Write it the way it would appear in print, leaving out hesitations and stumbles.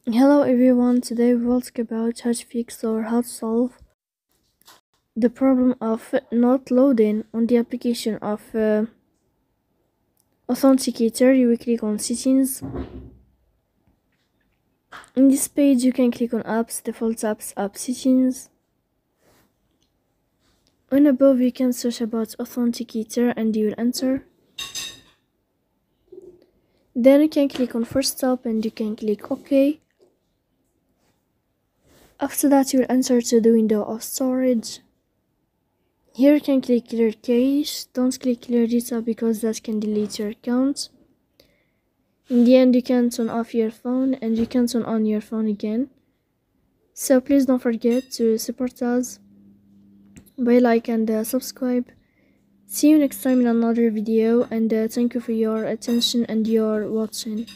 Hello everyone, today we will talk about how to fix or how to solve the problem of not loading on the application of Authenticator. You will click on settings. In this page you can click on apps, default apps, app settings. On above you can search about Authenticator and you will enter. Then you can click on first stop and you can click OK. After that you will enter to the window of storage. Here you can click clear cache. Don't click clear data because that can delete your account. In the end you can turn off your phone and you can turn on your phone again. So please don't forget to support us by like and subscribe. See you next time in another video, and thank you for your attention and your watching.